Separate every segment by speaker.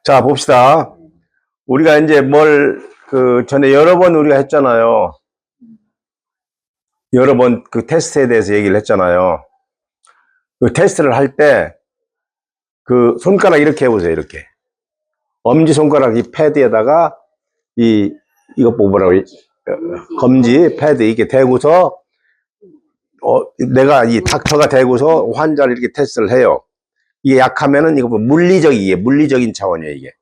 Speaker 1: 자, 봅시다. 우리가 이제 전에 여러 번 우리가 했잖아요. 여러 번 그 테스트에 대해서 얘기를 했잖아요. 그 테스트를 할 때, 그 손가락 이렇게 해보세요, 이렇게. 엄지손가락 이 패드에다가, 이거 뭐라고, 검지, 패드 이렇게 대고서, 내가 이 닥터가 대고서 환자를 이렇게 테스트를 해요. 이게 약하면은 이거 물리적인 차원이에요, 이게.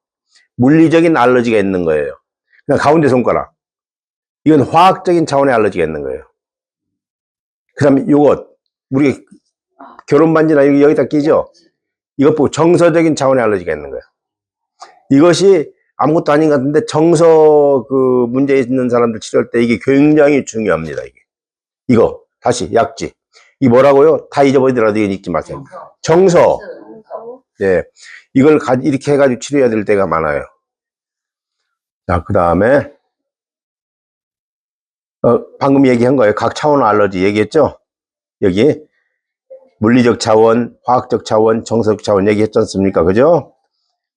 Speaker 1: 물리적인 알러지가 있는 거예요. 그냥 가운데 손가락. 이건 화학적인 차원의 알러지가 있는 거예요. 그 다음에 요것, 우리 결혼 반지나 여기다 끼죠? 이것 보고 정서적인 차원의 알러지가 있는 거예요. 이것이 아무것도 아닌 것 같은데 정서 그 문제 있는 사람들 치료할 때 이게 굉장히 중요합니다. 이거 다시 약지. 이 뭐라고요? 다 잊어버리더라도 이건 잊지 마세요. 정서. 예. 이걸 이렇게 해가지고 치료해야 될 때가 많아요. 자, 그 다음에 방금 얘기한 거예요. 각 차원 알러지 얘기했죠? 여기 물리적 차원, 화학적 차원, 정서적 차원 얘기했지 않습니까? 그죠?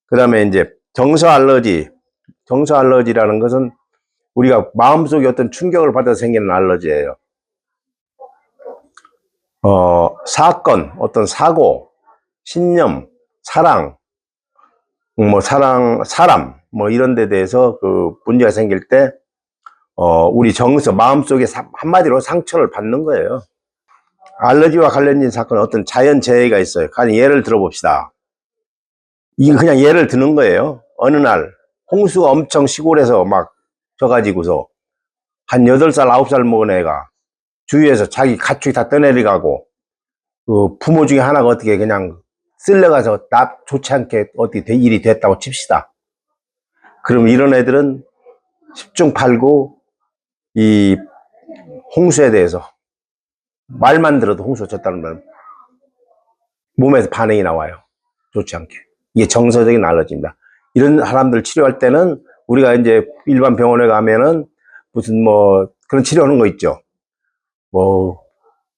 Speaker 1: 그 다음에 이제 정서 알러지라는 것은 우리가 마음속에 어떤 충격을 받아서 생기는 알러지예요. 사건, 어떤 사고, 신념, 사랑, 사람, 이런 데 대해서 그 문제가 생길 때, 우리 정서, 마음속에 한마디로 상처를 받는 거예요. 알러지와 관련된 사건은 어떤 자연재해가 있어요. 예를 들어봅시다. 이거 그냥 예를 드는 거예요. 어느 날 홍수가 엄청 시골에서 막 져가지고서 한 8살, 9살 먹은 애가 주위에서 자기 가축이 다 떠내려가고 그 부모 중에 하나가 어떻게 그냥 쓸려가서 좋지 않게 어떻게 일이 됐다고 칩시다. 그럼 이런 애들은 10중 8구 이 홍수에 대해서 말만 들어도 홍수가 졌다는 말 몸에서 반응이 나와요. 좋지 않게. 이게 정서적인 알러지입니다. 이런 사람들 치료할 때는 우리가 이제 일반 병원에 가면은 무슨 그런 치료하는 거 있죠.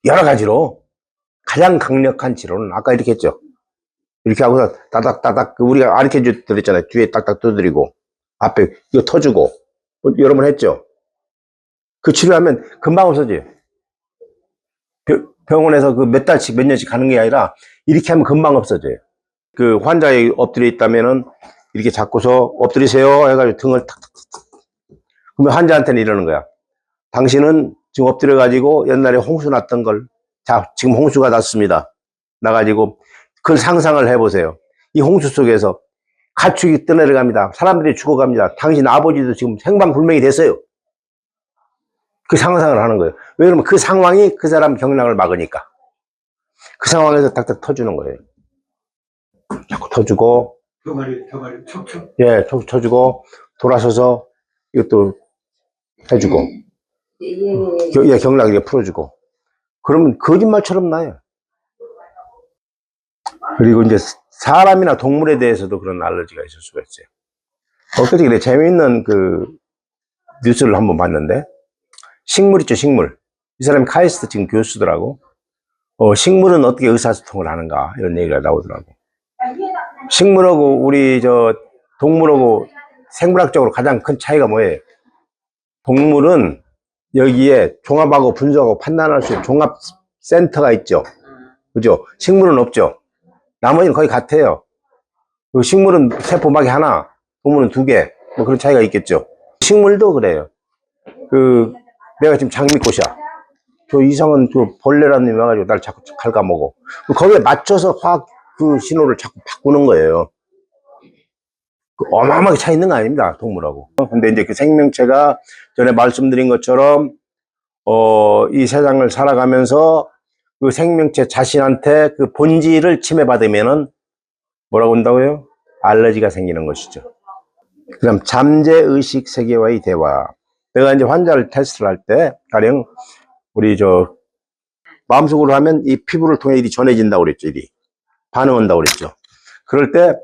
Speaker 1: 여러 가지로 가장 강력한 치료는 아까 이렇게 했죠. 이렇게 하고서 따닥따닥 우리가 가르쳐 드렸잖아요. 뒤에 딱딱 두드리고 앞에 이거 터주고 여러 번 했죠. 그 치료하면 금방 없어져요. 병원에서 그 몇 달씩 몇 년씩 가는 게 아니라 이렇게 하면 금방 없어져요. 그 환자에 엎드려 있다면은 이렇게 잡고서 엎드리세요 해가지고 등을 탁탁탁. 그러면 환자한테는 이러는 거야. 당신은 지금 엎드려 가지고 옛날에 홍수 났던 걸, 자, 지금 홍수가 났습니다. 나가지고 그걸 상상을 해보세요. 이 홍수 속에서 가축이 떠내려갑니다. 사람들이 죽어갑니다. 당신 아버지도 지금 생방불명이 됐어요. 그 상상을 하는 거예요. 왜 그러면 그 상황이 그 사람 경락을 막으니까. 그 상황에서 탁탁 터주는 거예요. 자꾸 터주고.
Speaker 2: 병아리, 척척.
Speaker 1: 예, 터주고, 돌아서서 이것도 해주고. 예, 경락 이렇게 풀어주고. 그러면 거짓말처럼 나요. 그리고 이제 사람이나 동물에 대해서도 그런 알러지가 있을 수가 있어요. 엊그제 그래 재미있는 그 뉴스를 한번 봤는데, 식물 있죠, 식물. 이 사람이 카이스트 지금 교수더라고. 식물은 어떻게 의사소통을 하는가, 이런 얘기가 나오더라고. 식물하고 우리 동물하고 생물학적으로 가장 큰 차이가 뭐예요? 동물은 여기에 종합하고 분석하고 판단할 수 있는 종합센터가 있죠. 그죠? 식물은 없죠. 나머지는 거의 같아요. 식물은 세포막이 하나, 동물은 2개, 그런 차이가 있겠죠. 식물도 그래요. 내가 지금 장미꽃이야. 저 이상한 벌레라는 놈이 와가지고 날 자꾸 갉아먹어. 거기에 맞춰서 화학 그 신호를 자꾸 바꾸는 거예요. 어마어마하게 차이 있는 거 아닙니다, 동물하고. 근데 이제 그 생명체가 전에 말씀드린 것처럼, 이 세상을 살아가면서 그 생명체 자신한테 그 본질을 침해받으면은 뭐라고 한다고요? 알러지가 생기는 것이죠. 그 다음, 잠재의식 세계와의 대화. 내가 이제 환자를 테스트를 할 때, 가령, 우리 마음속으로 하면 이 피부를 통해 일이 전해진다고 그랬죠, 일이. 반응한다고 그랬죠. 그럴 때,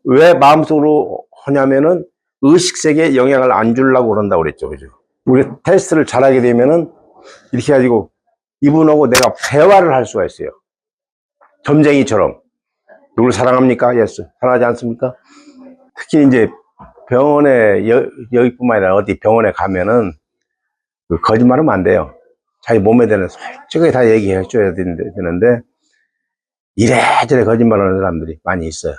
Speaker 1: 왜 마음속으로 하냐면은 의식세계에 영향을 안 주려고 그런다고 그랬죠, 그죠? 우리 테스트를 잘하게 되면은 이렇게 가지고 이분하고 내가 대화를 할 수가 있어요. 점쟁이처럼. 누굴 사랑합니까? 예스. 사랑하지 않습니까? 특히 이제 병원에, 여기뿐만 아니라 어디 병원에 가면은 그 거짓말하면 안 돼요. 자기 몸에 대한 솔직하게 다 얘기해 줘야 되는데, 이래저래 거짓말하는 사람들이 많이 있어요.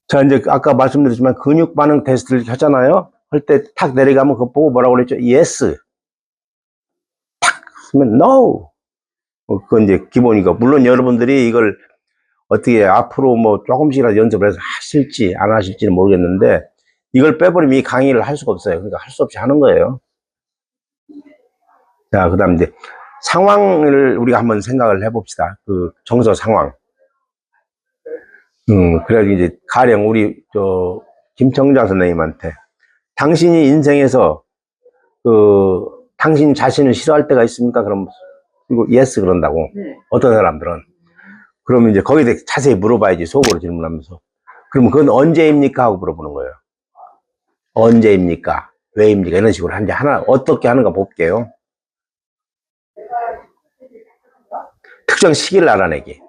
Speaker 1: 자, 이제 아까 말씀드렸지만 근육 반응 테스트를 하잖아요. 할 때 탁 내려가면 그거 보고 뭐라고 그랬죠? Yes. 탁 쓰면 No. 그건 이제 기본이고. 물론 여러분들이 이걸 어떻게 앞으로 뭐 조금씩이라도 연습을 해서 하실지 안 하실지는 모르겠는데, 이걸 빼버리면 이 강의를 할 수가 없어요. 그러니까 할 수 없이 하는 거예요. 자, 그 다음 이제 상황을 우리가 한번 생각을 해봅시다. 그 정서 상황. 그래가지고 이제 가령 우리 김청자 선생님한테 당신이 인생에서 당신 자신을 싫어할 때가 있습니까? 그럼 이거 예스 그런다고.
Speaker 3: 네.
Speaker 1: 어떤 사람들은 그러면 이제 거기에 대해 자세히 물어봐야지, 속으로 질문하면서. 그러면 그건 언제입니까? 하고 물어보는 거예요. 언제입니까? 왜입니까? 이런 식으로 하나 어떻게 하는가 볼게요. 특정 시기를 알아내기.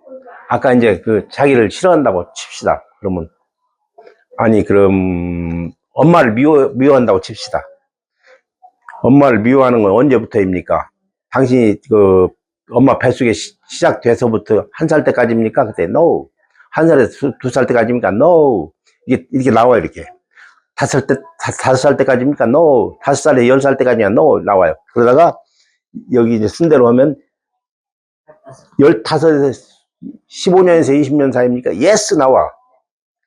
Speaker 1: 아까 이제 그 자기를 싫어한다고 칩시다. 그러면 아니 그럼 엄마를 미워한다고 칩시다. 엄마를 미워하는 건 언제부터입니까? 당신이 그 엄마 뱃속에 시작돼서부터 한 살 때까지입니까? 그때 no. 한 살에서 두 살 때까지입니까? no. 이렇게 나와요. 이렇게 다섯 살 때까지입니까? no. 5살에 10살 때까지냐? no. 나와요. 그러다가 여기 이제 순대로 하면 15에서 15년에서 20년 사이입니까? yes 나와.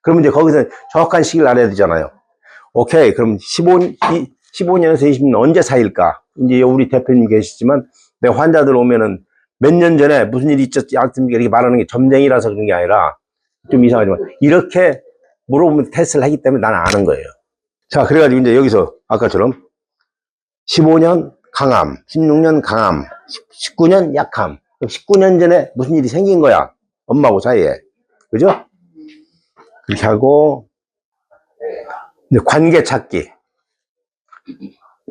Speaker 1: 그러면 이제 거기서 정확한 시기를 알아야 되잖아요. 오케이. 그럼 15년에서 20년 언제 사일까? 이제 우리 대표님 계시지만, 내 환자들 오면은 몇 년 전에 무슨 일이 있었지 않습니까? 이렇게 말하는 게 점쟁이라서 그런 게 아니라 좀 이상하지만, 이렇게 물어보면 테스트를 하기 때문에 나는 아는 거예요. 자, 그래가지고 이제 여기서 아까처럼 15년 강암, 16년 강암, 19년 약암. 19년 전에 무슨 일이 생긴 거야. 엄마하고 사이에. 그죠? 그렇게 하고, 이제 관계 찾기.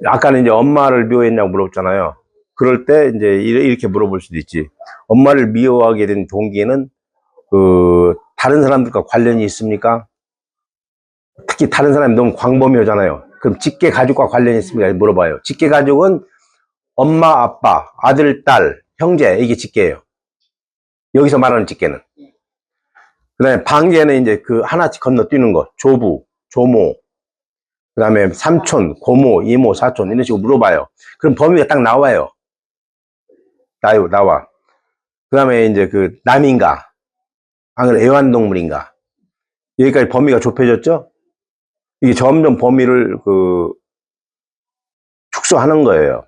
Speaker 1: 아까는 이제 엄마를 미워했냐고 물어봤잖아요. 그럴 때 이제 이렇게 물어볼 수도 있지. 엄마를 미워하게 된 동기는 다른 사람들과 관련이 있습니까? 특히 다른 사람이 너무 광범위하잖아요. 그럼 직계 가족과 관련이 있습니까? 물어봐요. 직계 가족은 엄마, 아빠, 아들, 딸, 형제, 이게 직계예요. 여기서 말하는 직계는. 그 다음에 방계는 이제 그 하나씩 건너뛰는 거. 조부, 조모, 그 다음에 삼촌, 고모, 이모, 사촌, 이런 식으로 물어봐요. 그럼 범위가 딱 나와요. 나와. 그 다음에 이제 그 남인가, 아니면 애완동물인가. 여기까지 범위가 좁혀졌죠? 이게 점점 범위를 축소하는 거예요.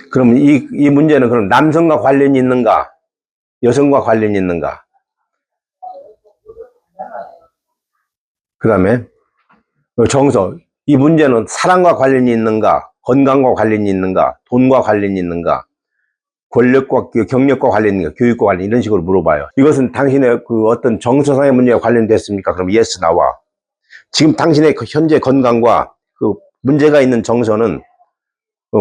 Speaker 1: 그럼 이 문제는 그럼 남성과 관련이 있는가? 여성과 관련이 있는가? 그 다음에 정서. 이 문제는 사랑과 관련이 있는가? 건강과 관련이 있는가? 돈과 관련이 있는가? 권력과 경력과 관련이 있는가? 교육과 관련, 이런 식으로 물어봐요. 이것은 당신의 그 어떤 정서상의 문제와 관련됐습니까? 그럼 yes 나와. 지금 당신의 그 현재 건강과 그 문제가 있는 정서는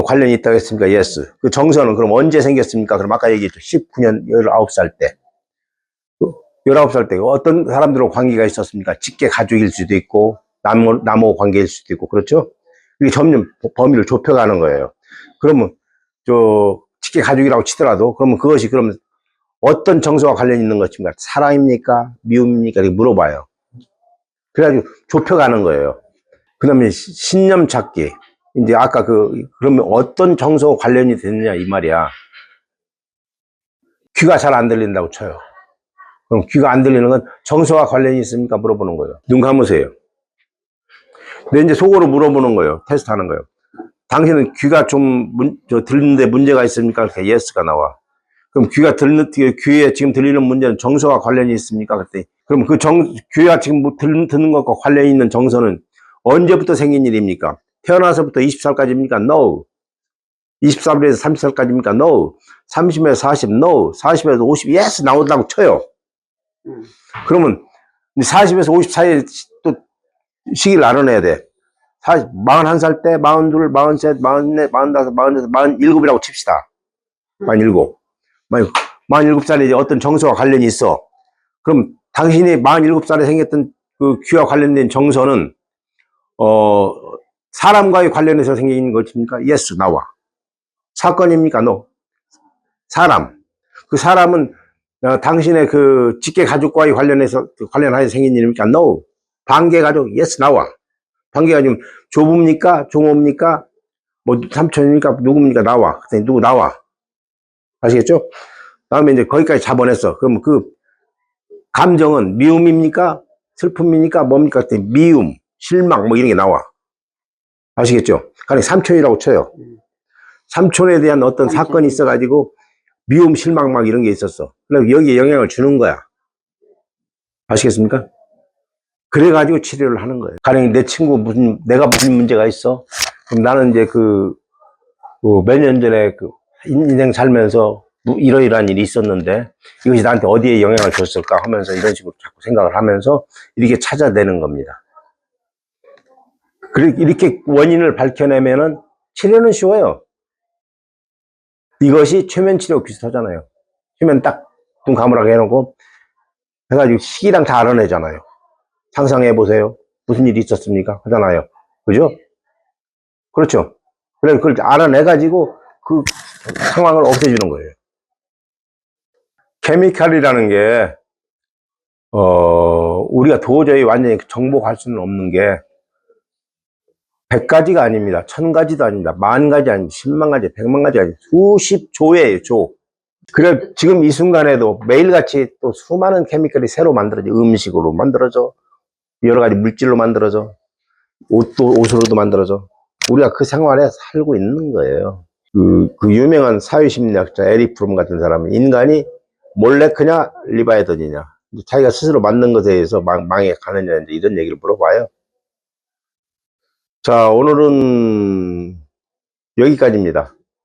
Speaker 1: 관련이 있다고 했습니까? yes. 그 정서는 그럼 언제 생겼습니까? 그럼 아까 얘기했죠. 19년 19살 때. 19살 때 어떤 사람들하고 관계가 있었습니까? 직계 가족일 수도 있고 남모 관계일 수도 있고, 그렇죠? 이게 점점 범위를 좁혀가는 거예요. 그러면 직계 가족이라고 치더라도 그러면 그것이 그러면 어떤 정서와 관련이 있는 것입니까? 사랑입니까? 미움입니까? 이렇게 물어봐요. 그래가지고 좁혀가는 거예요. 그 다음에 신념 찾기. 이제 아까 그러면 어떤 정서와 관련이 되느냐 이 말이야. 귀가 잘 안 들린다고 쳐요. 그럼 귀가 안 들리는 건 정서와 관련이 있습니까? 물어보는 거예요. 눈 감으세요. 근데 이제 속으로 물어보는 거예요. 테스트 하는 거예요. 당신은 귀가 좀 들리는데 문제가 있습니까? 그래서 예스가 나와. 그럼 귀에 지금 들리는 문제는 정서와 관련이 있습니까? 그랬더니, 그럼 귀가 지금 듣는 것과 관련이 있는 정서는 언제부터 생긴 일입니까? 태어나서부터 20살까지입니까? No. 23살에서 30살까지입니까? No. 30에서 40, No. 40에서 50, Yes 나온다고 쳐요. 그러면 40에서 50 사이에 또 시기를 알아내야 돼. 41살 때, 42, 43, 44, 45, 46, 47이라고 칩시다. 47. 47살에 이제 어떤 정서와 관련이 있어. 그럼 당신이 47살에 생겼던 그 귀와 관련된 정서는, 사람과의 관련해서 생긴 것입니까? Yes, 나와. 사건입니까? No. 사람. 그 사람은 당신의 그 직계 가족과의 관련하여 생긴 일입니까? No. 반계 가족? Yes, 나와. 반계 가족 조부입니까? 종호입니까? 뭐 삼촌입니까? 누굽니까? 나와. 누구 나와. 아시겠죠? 다음에 이제 거기까지 잡아냈어. 그럼 그 감정은 미움입니까? 슬픔입니까? 뭡니까? 미움, 실망 뭐 이런 게 나와. 아시겠죠? 그러니까 삼촌이라고 쳐요. 삼촌에 대한 어떤 사건이 있어가지고 미움, 실망 막 이런 게 있었어. 그래서 여기에 영향을 주는 거야. 아시겠습니까? 그래가지고 치료를 하는 거예요. 가령 내 친구 내가 무슨 문제가 있어? 그럼 나는 이제 몇 년 전에 인생 살면서 이러이러한 일이 있었는데 이것이 나한테 어디에 영향을 줬을까 하면서 이런 식으로 자꾸 생각을 하면서 이렇게 찾아내는 겁니다. 이렇게 원인을 밝혀내면은 치료는 쉬워요. 이것이 최면 치료 비슷하잖아요. 최면 딱 눈 감으라고 해놓고 해가지고 시기랑 다 알아내잖아요. 상상해 보세요. 무슨 일이 있었습니까? 하잖아요. 그죠? 그렇죠. 그래 그걸 알아내가지고 그 상황을 없애주는 거예요. 케미칼이라는 게 우리가 도저히 완전히 정복할 수는 없는 게 100가지가 아닙니다. 1000가지도 아닙니다. 10,000가지 아닙니다. 100,000가지, 100만 가지 아닙니다. 수십 조예요, 조. 그래, 지금 이 순간에도 매일같이 또 수많은 케미칼이 새로 만들어져. 음식으로 만들어져. 여러 가지 물질로 만들어져. 옷으로도 만들어져. 우리가 그 생활에 살고 있는 거예요. 그 유명한 사회심리학자 에릭 프롬 같은 사람은 인간이 몰래크냐, 리바이던이냐. 자기가 스스로 만든 것에 의해서 망해 가느냐, 이런 얘기를 물어봐요. 자, 오늘은 여기까지입니다.